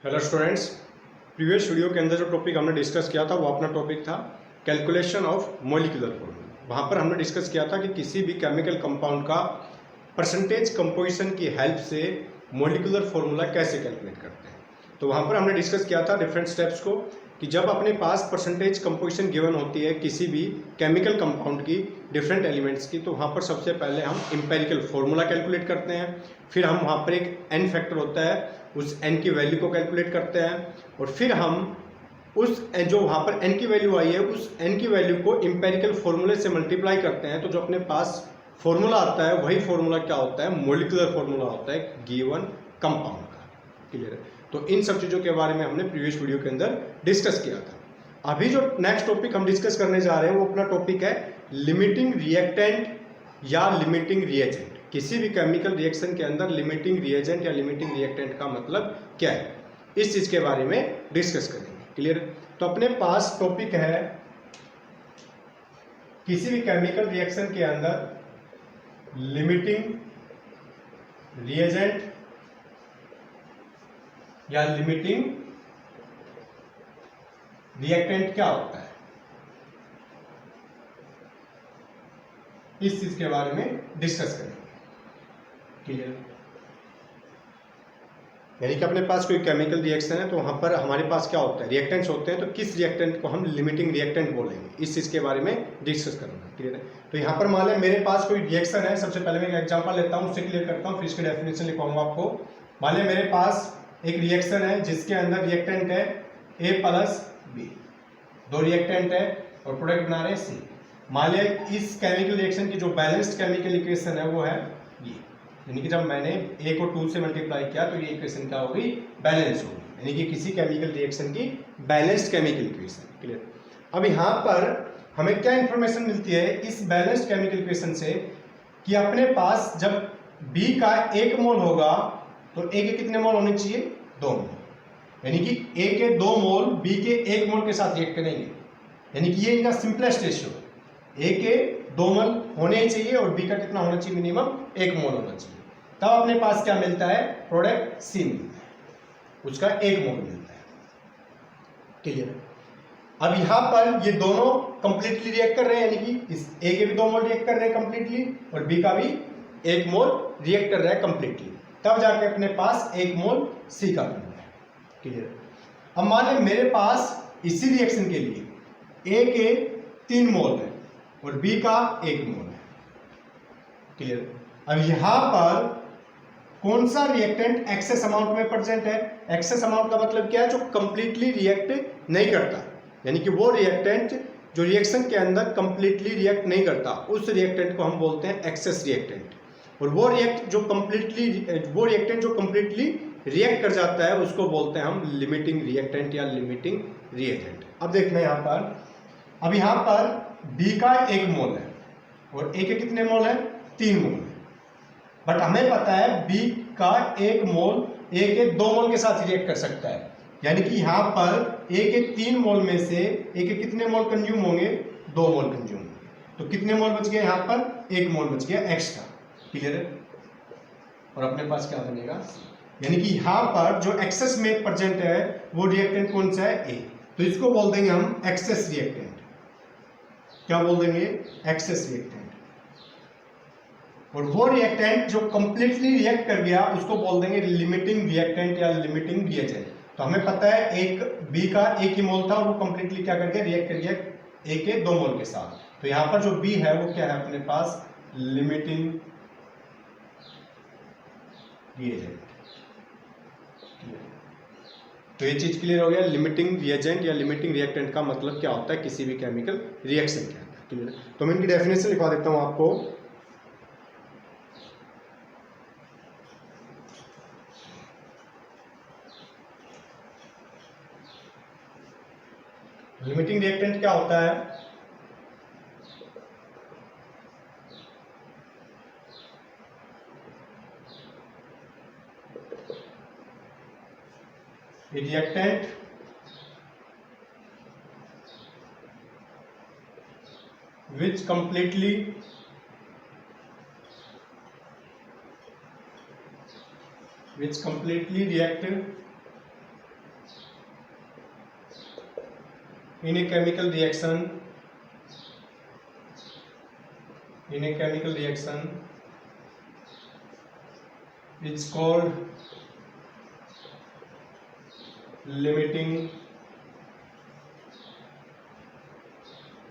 Hello students, previous video के अंदर जो टॉपिक हमने डिस्कस किया था वो अपना टॉपिक था कैलकुलेशन ऑफ मॉलिक्यूलर फॉर्मूला। वहाँ पर हमने डिस्कस किया था कि किसी भी केमिकल कंपाउंड का परसेंटेज कंपोजिशन की हेल्प से मॉलिक्यूलर फॉर्मूला कैसे कैलकुलेट करते हैं। तो वहाँ पर हमने डिस्कस किया था डिफरेंट स्टेप्स को कि जब अपने पास परसेंटेज कंपोजिशन गिवन होती है किसी भी केमिकल कंपाउंड की डिफरेंट एलिमेंट्स की, तो वहाँ पर सबसे पहले हम एम्पेरिकल फॉर्मूला कैलकुलेट करते हैं। फिर हम वहाँ पर एक एन फैक्टर होता है, उस n की वैल्यू को कैलकुलेट करते हैं और फिर हम उस जो वहाँ पर n की वैल्यू आई है उस n की वैल्यू को एम्पेरिकल फॉर्मूले से मल्टीप्लाई करते हैं। तो जो अपने पास फॉर्मूला आता है वही फॉर्मूला क्या होता है, मॉलिक्यूलर फॉर्मूला होता है गिवन कंपाउंड का। क्लियर है? तो इन सब चीज़ों के बारे में हमने प्रीवियस वीडियो के अंदर डिस्कस किया था। अभी जो नेक्स्ट टॉपिक हम डिस्कस करने जा रहे हैं वो अपना टॉपिक है लिमिटिंग रिएक्टेंट या लिमिटिंग रिएजेंट। किसी भी केमिकल रिएक्शन के अंदर लिमिटिंग रिएजेंट या लिमिटिंग रिएक्टेंट का मतलब क्या है, इस चीज के बारे में डिस्कस करेंगे। क्लियर? तो अपने पास टॉपिक है किसी भी केमिकल रिएक्शन के अंदर लिमिटिंग रिएजेंट या लिमिटिंग रिएक्टेंट क्या होता है, इस चीज के बारे में डिस्कस करेंगे। क्लियर? यानी कि अपने पास कोई केमिकल रिएक्शन है तो वहां पर हमारे पास क्या होता है, रिएक्टेंट्स होते हैं। तो किस रिएक्टेंट को हम लिमिटिंग रिएक्टेंट बोलेंगे, इस चीज के बारे में डिस्कस करूंगा। क्लियर है? तो यहाँ पर मान लें मेरे पास कोई रिएक्शन है। सबसे पहले मैं एक एग्जांपल लेता हूँ, उससे क्लियर करता हूँ, फिर इसकी डेफिनेशन लिखवाऊंगा आपको। मान लें मेरे पास एक रिएक्शन है जिसके अंदर रिएक्टेंट है A प्लस B, दो रिएक्टेंट है और प्रोडक्ट बना रहे हैं C। मान लें इस केमिकल रिएक्शन की जो बैलेंस्ड केमिकल इक्वेशन है वो है ये, यानी कि जब मैंने A को 2 से मल्टीप्लाई किया तो ये इक्वेशन क्या होगी, बैलेंस होगी, यानी कि किसी केमिकल रिएक्शन की बैलेंस्ड केमिकल इक्वेशन। क्लियर? अब यहाँ पर हमें क्या इंफॉर्मेशन मिलती है इस बैलेंस्ड केमिकल इक्वेशन से कि अपने पास जब B का 1 मोल होगा तो A के कितने मोल होने चाहिए, 2 मोल, यानी कि A के 2 मोल B के 1 मोल के साथ रिएक्ट करेंगे। यानी कि ये इनका सिंपलेस्ट रेशियो, A के 2 मोल होने ही चाहिए और B का कितना होना चाहिए, मिनिमम 1 मोल होना चाहिए। तब अपने पास क्या मिलता है, प्रोडक्ट C मिलता है, उसका 1 मोल मिलता है। क्लियर? अब यहां पर ये दोनों कंप्लीटली रिएक्ट कर रहे हैं, यानी कि इस A के भी 2 मोल रिएक्ट कर रहे हैं कंप्लीटली और B का भी 1 मोल रिएक्ट कर रहा है कंप्लीटली। तब जाके अपने पास 1 मोल C का मिल रहा है। क्लियर? अब मान लें मेरे पास इसी रिएक्शन के लिए A के 3 मोल है और B का 1 मोल है। क्लियर? अब यहां पर कौन सा रिएक्टेंट एक्सेस अमाउंट में प्रेजेंट है, एक्सेस अमाउंट का मतलब क्या है, जो कंप्लीटली रिएक्ट नहीं करता, यानी कि वो रिएक्टेंट जो रिएक्शन के अंदर कंप्लीटली रिएक्ट नहीं करता, उस रिएक्टेंट को हम बोलते हैं एक्सेस रिएक्टेंट। और वो रिएक्टेंट जो कंप्लीटली रिएक्ट कर जाता है उसको बोलते हैं हम लिमिटिंग रिएक्टेंट या लिमिटिंग रिएजेंट। अब देखना यहाँ पर, अब यहाँ पर B का 1 मोल है और A के कितने मोल है, 3 मोल है। बट हमें पता है B का 1 मोल A के 2 मोल के साथ रिएक्ट कर सकता है, यानी कि यहाँ पर A के 3 मोल में से A के कितने मोल कंज्यूम होंगे, 2 मोल कंज्यूम होंगे। तो कितने मोल बच गए, यहाँ पर 1 मोल बच गया एक्स्ट्रा। क्लियर है? और अपने पास क्या बनेगा, यानी कि यहाँ पर जो एक्सेस में प्रेजेंट है वो रिएक्टेंट कौन सा है, A। तो इसको बोल देंगे हम एक्सेस रिएक्टेंट। क्या बोल देंगे, एक्सेस रिएक्टेंट। और वो रिएक्टेंट जो कंप्लीटली रिएक्ट कर गया उसको बोल देंगे लिमिटिंग रिएक्टेंट या लिमिटिंग रिएजेंट। तो हमें पता है एक B का 1 ही मोल था, वो कंप्लीटली क्या करके रिएक्ट कर गया A के 2 मोल के साथ। तो यहां पर जो B है वो क्या है, अपने पास लिमिटिंग रिएजेंट। तो ये चीज क्लियर हो गया, लिमिटिंग रिएजेंट या लिमिटिंग रिएक्टेंट का मतलब क्या होता है किसी भी केमिकल रिएक्शन के अंदर। क्लियर? तो मैं इनकी डेफिनेशन लिखवा देता हूं आपको। लिमिटिंग रिएक्टेंट क्या होता है, reactant which completely react in a chemical reaction it's called limiting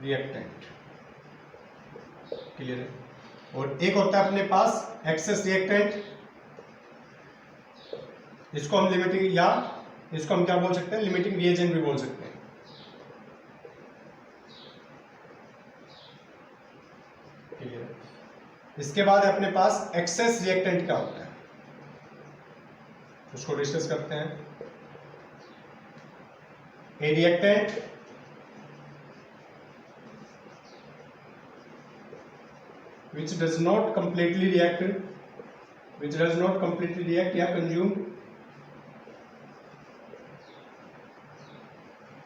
reactant। Clear है? और एक होता है अपने पास एक्सेस रिएक्टेंट, इसको हम लिमिटिंग, या इसको हम क्या बोल सकते हैं, लिमिटिंग रिएजेंट भी बोल सकते हैं। क्लियर है? इसके बाद अपने पास एक्सेस रिएक्टेंट क्या होता है, उसको डिस्कस करते हैं। ए reactant which does not completely react या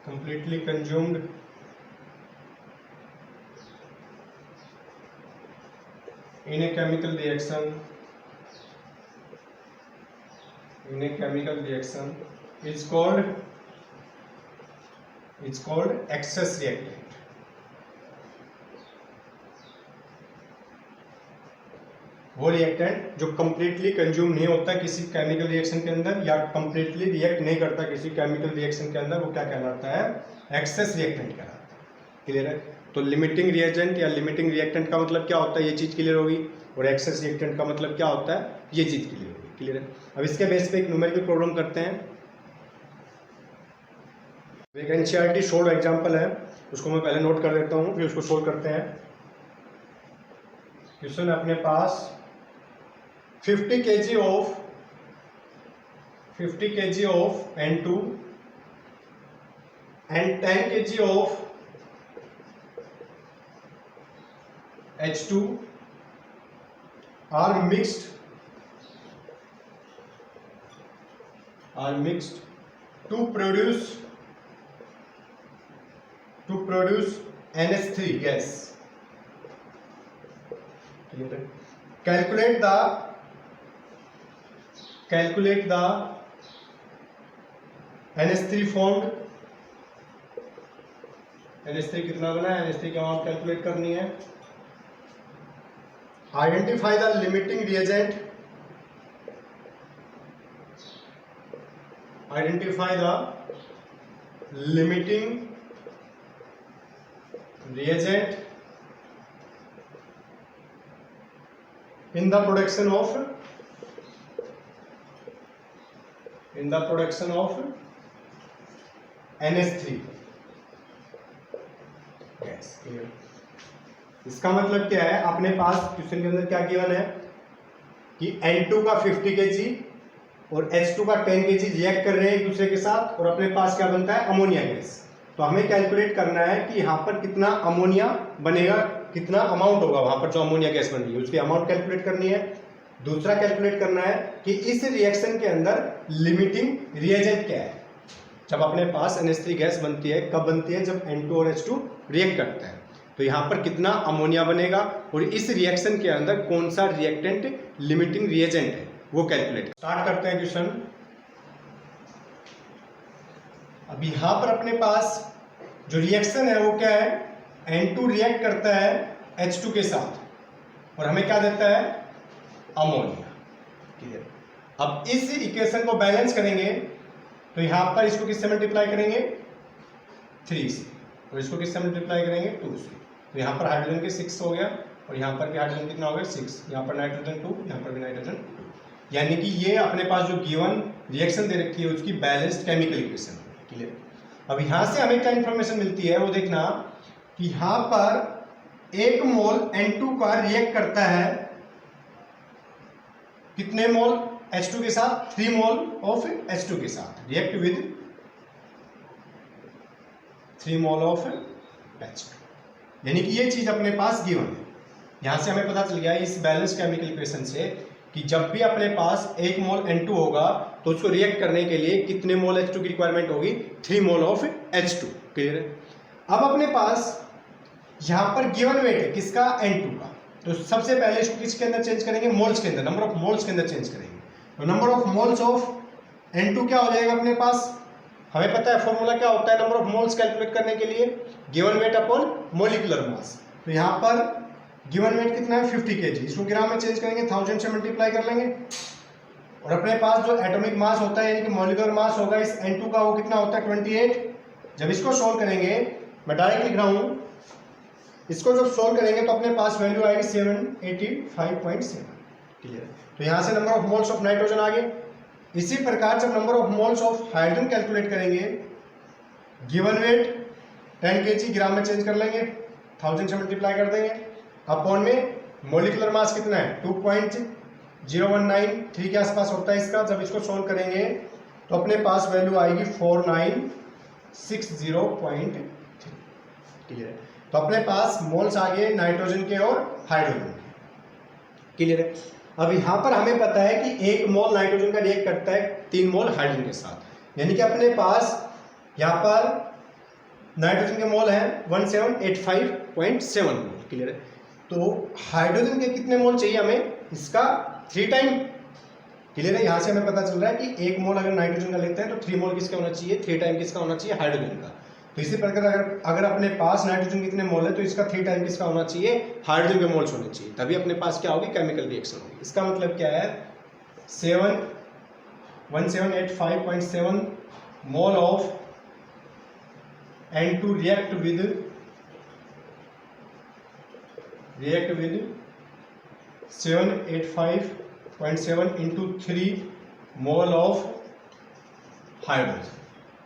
completely consumed in a chemical reaction is called excess reactant। वो रिएक्टेंट जो कंप्लीटली कंज्यूम नहीं होता किसी केमिकल रिएक्शन के अंदर, या कंप्लीटली रिएक्ट नहीं करता किसी केमिकल रिएक्शन के अंदर, वो क्या कहलाता है, एक्सेस रिएक्टेंट कहलाता है। क्लियर है? तो लिमिटिंग रिएजेंट या लिमिटिंग रिएक्टेंट का मतलब क्या होता है, ये चीज क्लियर होगी, और एक्सेस रिएक्टेंट का मतलब क्या होता है, ये चीज क्लियर होगी। क्लियर है? अब इसके बेस पे एक न्यूमेरिकल प्रॉब्लम करते हैं। एक एनसीईआरटी शोर्ट एग्जांपल है, उसको मैं पहले नोट कर देता हूँ, फिर उसको सोल्व करते हैं। क्वेश्चन अपने पास 50 kg of N2 and 10 kg of H2 are mixed to produce NH3 gas। Calculate the NH3 formed। NH3 कितना बना है, NH3 की अमाउंट कैलकुलेट करनी है। Identify the limiting reagent, in the production of NH3 gas. इसका मतलब क्या है, अपने पास क्वेश्चन के अंदर क्या गिवन है कि N2 का 50 kg और H2 का 10 kg रिएक्ट कर रहे हैं एक दूसरे के साथ, और अपने पास क्या बनता है, अमोनिया गैस। तो हमें कैलकुलेट करना है कि यहाँ पर कितना अमोनिया बनेगा, कितना अमाउंट होगा वहां पर जो अमोनिया गैस बन रही है, उसकी अमाउंट कैलकुलेट करनी है। दूसरा कैलकुलेट करना है कि इस रिएक्शन के अंदर लिमिटिंग रिएजेंट क्या है। जब अपने पास NH3 गैस बनती है, कब बनती है, जब N2 और H2 रिएक्ट करते हैं, तो यहाँ पर कितना अमोनिया बनेगा, और इस रिएक्शन के अंदर कौन सा रिएक्टेंट लिमिटिंग रिएजेंट है, वो कैलकुलेट। स्टार्ट करते हैं क्वेश्चन। अब यहाँ पर अपने पास जो रिएक्शन है वो क्या है, N2 रिएक्ट करता है H2 के साथ, और हमें क्या देता है, अमोनिया। क्लियर? अब इस इक्वेशन को बैलेंस करेंगे तो यहाँ पर इसको किससे मल्टीप्लाई करेंगे, 3 से, और इसको किससे मल्टीप्लाई करेंगे, 2 से। तो यहाँ पर हाइड्रोजन के 6 हो गया, और यहाँ पर भी हाइड्रोजन कितना हो गया, 6। यहाँ पर नाइट्रोजन 2, यहाँ पर भी नाइट्रोजन 2। यानी कि ये अपने पास जो गिवन रिएक्शन दे रखी है उसकी बैलेंस्ड केमिकल इक्वेशन है। क्लियर? अब यहाँ से हमें क्या इंफॉर्मेशन मिलती है, वो देखना कि यहाँ पर 1 मोल N2 का रिएक्ट करता है कितने मोल H2 के साथ, 3 मोल ऑफ H2 के साथ, react with 3 mole of H2। यानी कि ये चीज अपने पास गिवन है। यहां से हमें पता चल गया इस बैलेंस केमिकल इक्वेशन से कि जब भी अपने पास 1 मोल N2 होगा तो उसको रिएक्ट करने के लिए कितने मोल H2 की रिक्वायरमेंट होगी, 3 मोल ऑफ H2। क्लियर है? अब अपने पास यहां पर गिवन वेट है किसका, N2 का। तो सबसे पहले इसको किसके अंदर चेंज करेंगे, मोल्स के अंदर, नंबर ऑफ मोल्स के अंदर चेंज करेंगे। तो number of moles of N2 क्या हो जाएगा अपने पास, हमें पता है फॉर्मूला क्या होता है नंबर ऑफ मोल्स कैलकुलेट करने के लिए, given weight upon molecular mass. तो यहाँ पर गिवन वेट कितना है 50 kg, इसको ग्राम में चेंज करेंगे 1000 से मल्टीप्लाई कर लेंगे, और अपने पास जो एटॉमिक मास होता है यानी कि मोलिकुलर मास होगा इस N2 का, वो कितना होता है 28। जब इसको सोल्व करेंगे, मैं डायरेक्ट लिख रहा हूँ, इसको जब सोल्व करेंगे तो अपने पास वैल्यू आएगी 785.7। क्लियर। तो यहाँ से number of moles of nitrogen आ गए। इसी प्रकार जब number of moles of hydrogen calculate करेंगे, गिवन वेट 10 kg ग्राम में चेंज कर लेंगे, 1000 से मल्टीप्लाई कर देंगे, अपॉन में मोलिकुलर मास कितना है 2.0193 के आसपास होता है इसका। जब इसको सोल्व करेंगे तो अपने पास वैल्यू आएगी 4960.3। क्लियर है। तो अपने पास मोल्स आ गए नाइट्रोजन के और हाइड्रोजन के। क्लियर है। अब यहाँ पर हमें पता है कि 1 मोल नाइट्रोजन का रिएक्ट करता है 3 मोल हाइड्रोजन के साथ, यानी कि अपने पास यहाँ पर नाइट्रोजन के मोल हैं 1785.7 मोल। क्लियर है। तो हाइड्रोजन के कितने मोल चाहिए हमें, इसका 3 टाइम। क्लियर है। यहाँ से हमें पता चल रहा है कि 1 मोल अगर नाइट्रोजन का लेते हैं तो 3 मोल किसका होना चाहिए, 3 टाइम किसका होना चाहिए, हाइड्रोजन का। तो इसी प्रकार अगर अपने पास नाइट्रोजन कितने मोल है तो इसका 3 टाइम किसका होना चाहिए, हाइड्रोजन के मोल्स होने चाहिए, तभी अपने पास क्या होगी, केमिकल रिएक्शन होगी। इसका मतलब क्या है, 1785.7 mole of N2 react with 785.7 into 3 mole of hydrogen,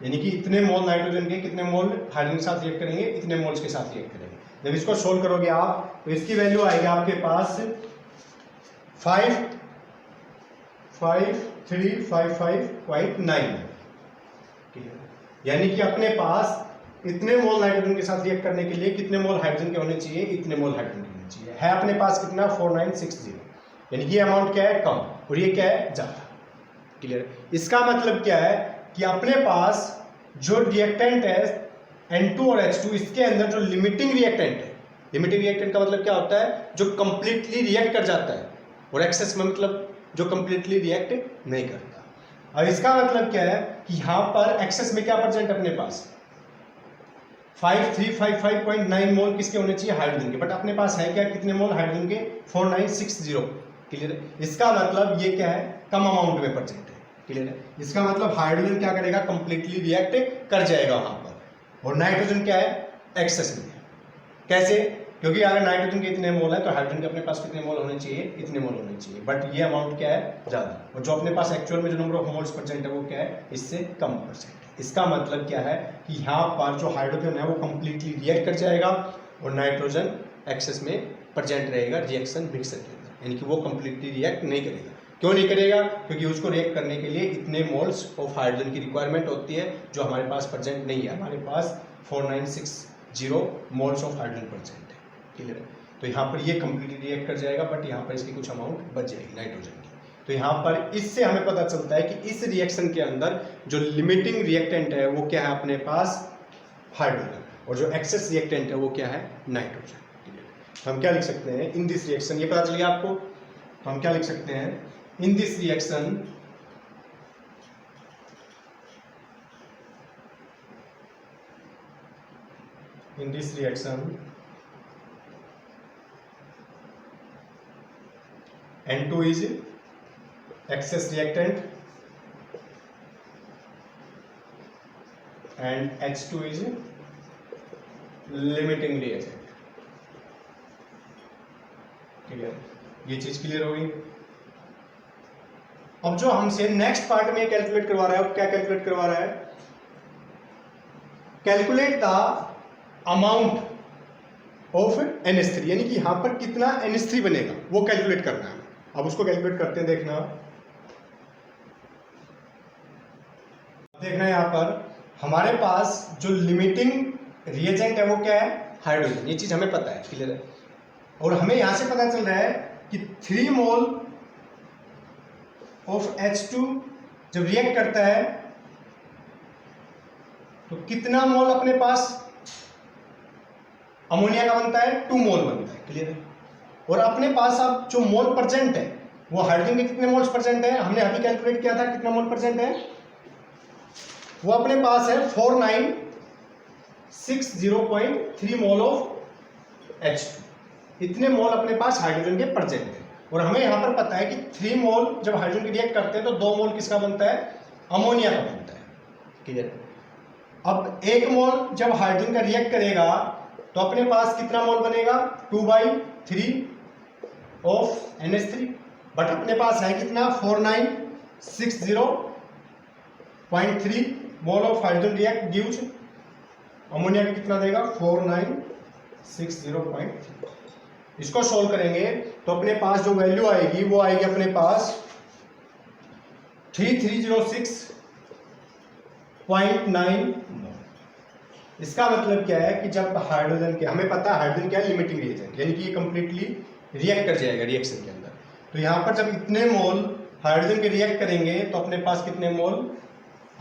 यानी कि इतने मोल नाइट्रोजन के कितने मोल हाइड्रोजन के साथ रिएक्ट करेंगे, इतने मोल्स के साथ रिएक्ट करेंगे। जब इसको सोल्व करोगे आप तो इसकी वैल्यू आएगी आपके पास 55355.9, यानी कि अपने पास इतने मोल नाइट्रोजन के साथ रिएक्ट करने के लिए कितने मोल हाइड्रोजन के होने चाहिए, इतने मोल हाइड्रोजन के होने चाहिए। है अपने पास कितना 4960, यानी कि ये अमाउंट क्या है, कम, और ये क्या है, ज्यादा। क्लियर। इसका मतलब क्या है कि अपने पास जो रिएक्टेंट है N2 और H2, इसके अंदर जो लिमिटिंग रिएक्टेंट है, लिमिटिंग रिएक्टेंट का मतलब क्या होता है, जो कंप्लीटली रिएक्ट कर जाता है, और एक्सेस में मतलब जो कंप्लीटली रिएक्ट नहीं करता। और इसका मतलब क्या है कि यहाँ पर एक्सेस में क्या प्रेजेंट है अपने पास, 5355.9 मोल किसके होने चाहिए, हाइड्रोजन के, बट अपने पास है क्या, कितने मोल हाइड्रोजन के, 4960। क्लियर है। इसका मतलब ये क्या है, कम अमाउंट में प्रेजेंट है। क्लियर है। इसका मतलब हाइड्रोजन क्या करेगा, कंप्लीटली रिएक्ट कर जाएगा वहां पर, और नाइट्रोजन क्या है, एक्सेस में। कैसे, क्योंकि अगर नाइट्रोजन के इतने मोल है तो हाइड्रोजन के अपने पास कितने मोल होने चाहिए, इतने मोल होने चाहिए, बट ये अमाउंट क्या है, ज्यादा, और जो अपने पास एक्चुअल में जो नंबर ऑफ मोल्स प्रेजेंट है वो क्या है, इससे कम प्रेजेंट है। इसका मतलब क्या है कि यहाँ पर जो हाइड्रोजन है वो कंप्लीटली रिएक्ट कर जाएगा और नाइट्रोजन एक्सेस में प्रेजेंट रहेगा रिएक्शन मिक्सर के अंदर, यानी कि वो कंप्लीटली रिएक्ट नहीं करेगा। क्यों नहीं करेगा, क्योंकि उसको रिएक्ट करने के लिए इतने मोल्स ऑफ हाइड्रोजन की रिक्वायरमेंट होती है जो हमारे पास प्रेजेंट नहीं है। हमारे पास 4960 मोल्स ऑफ हाइड्रोजन प्रेजेंट है। क्लियर है। तो यहाँ पर ये कंप्लीटली रिएक्ट कर जाएगा, बट यहाँ पर इसकी कुछ अमाउंट बच जाएगी नाइट्रोजन की। तो यहाँ पर इससे हमें पता चलता है कि इस रिएक्शन के अंदर जो लिमिटिंग रिएक्टेंट है वो क्या है, अपने पास हाइड्रोजन, और जो एक्सेस रिएक्टेंट है वो क्या है, नाइट्रोजन। तो हम क्या लिख सकते हैं, इन दिस रिएक्शन, ये पता चल गया आपको, तो हम क्या लिख सकते हैं, in this reaction N2 is excess reactant and H2 is limiting reagent। Clear, ये चीज क्लियर हो गई। अब जो हमसे नेक्स्ट पार्ट में कैलकुलेट करवा रहा है, क्या कैलकुलेट करवा रहा है, calculate the amount of NH3, यानी कि यहां पर कितना NH3 बनेगा वो कैलकुलेट करना है। अब उसको कैलकुलेट करते हैं, देखना यहां पर हमारे पास जो लिमिटिंग रिएजेंट है वो क्या है, हाइड्रोजन, ये चीज हमें पता है। क्लियर है। और हमें यहां से पता चल रहा है कि 3 मोल ऑफ H2 जब रिएक्ट करता है तो कितना मोल अपने पास अमोनिया का बनता है, 2 मोल बनता है। क्लियर है। और अपने पास अब जो मोल प्रेजेंट है वो हाइड्रोजन के कितने मोल्स प्रेजेंट है, हमने अभी कैलकुलेट किया था, कितना मोल प्रेजेंट है, वो अपने पास है 4960.3 मोल ऑफ H2, इतने मोल अपने पास हाइड्रोजन के प्रेजेंट है। और हमें यहाँ पर पता है कि 3 मोल जब हाइड्रोजन की रिएक्ट करते हैं तो 2 मोल किसका बनता है, अमोनिया का बनता है, क्लियर। अब 1 मोल जब हाइड्रोजन का रिएक्ट करेगा तो अपने पास कितना मोल बनेगा, 2/3 ऑफ NH3, बट अपने पास है कितना 4960.3 mole of hydrogen react gives ammonia का कितना देगा 4960.3। इसको सोल्व करेंगे तो अपने पास जो वैल्यू आएगी वो आएगी अपने पास 3306.9 मोल। इसका मतलब क्या है कि जब हाइड्रोजन के, हमें पता है हाइड्रोजन क्या है, लिमिटिंग रिएजेंट, यानी कि ये कंप्लीटली रिएक्ट कर जाएगा रिएक्शन के अंदर। तो यहाँ पर जब इतने मोल हाइड्रोजन के रिएक्ट करेंगे तो अपने पास कितने मोल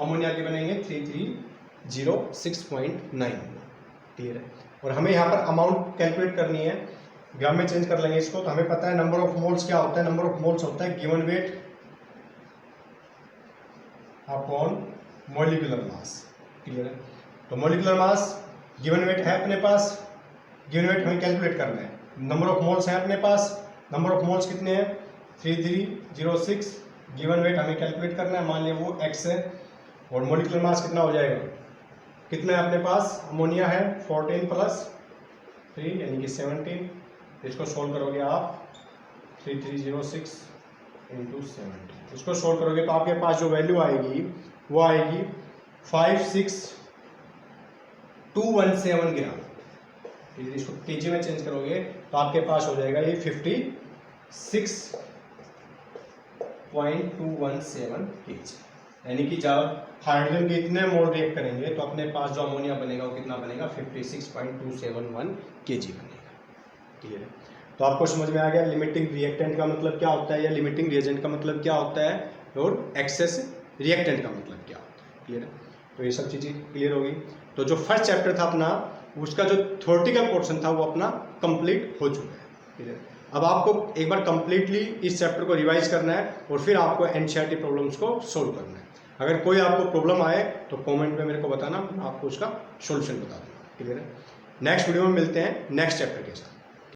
अमोनिया के बनेंगे 3306.9, क्लियर है। और हमें यहाँ पर अमाउंट कैलकुलेट करनी है, ग्राम में चेंज कर लेंगे इसको। तो हमें पता है नंबर ऑफ मोल्स क्या होता है, नंबर ऑफ मोल्स होता है given weight upon molecular mass, clear है। तो मॉलिक्यूलर मास गिवन वेट है अपने पास, गिवन वेट हमें कैलकुलेट करना है, नंबर ऑफ मोल्स है अपने पास, नंबर ऑफ मोल्स कितने हैं 3306, गिवन वेट हमें कैलकुलेट करना है, मान लिया वो x है, और मॉलिक्यूलर मास कितना हो जाएगा, कितना है अपने पास, अमोनिया है 14 + 3 यानी कि 17। इसको सोल्व करोगे आप 3306 × 17, इसको सोल्व करोगे तो आपके पास जो वैल्यू आएगी वो आएगी 56217 ग्राम। इसको केजी में चेंज करोगे तो आपके पास हो जाएगा ये 56.217 केजी, यानी कि जब हाइड्रोजन के इतने मोल रिएक्ट करेंगे तो अपने पास जो अमोनिया बनेगा वो कितना बनेगा 56.271 केजी बनेगा, क्लियर है। तो आपको समझ में आ गया लिमिटिंग रिएक्टेंट का मतलब क्या होता है या लिमिटिंग रिएजेंट का मतलब क्या होता है और एक्सेस रिएक्टेंट का मतलब क्या होता है, क्लियर है। तो ये सब चीज़ें क्लियर होगी। तो जो फर्स्ट चैप्टर था अपना, उसका जो थ्योरेटिकल पोर्शन था वो अपना कंप्लीट हो चुका है, क्लियर। अब आपको एक बार कंप्लीटली इस चैप्टर को रिवाइज करना है और फिर आपको एनसीईआरटी प्रॉब्लम्स को सोल्व करना है। अगर कोई आपको प्रॉब्लम आए तो कमेंट में मेरे को बताना, मैं आपको उसका सॉल्यूशन बता दूंगा, क्लियर है। नेक्स्ट वीडियो में मिलते हैं नेक्स्ट चैप्टर के साथ।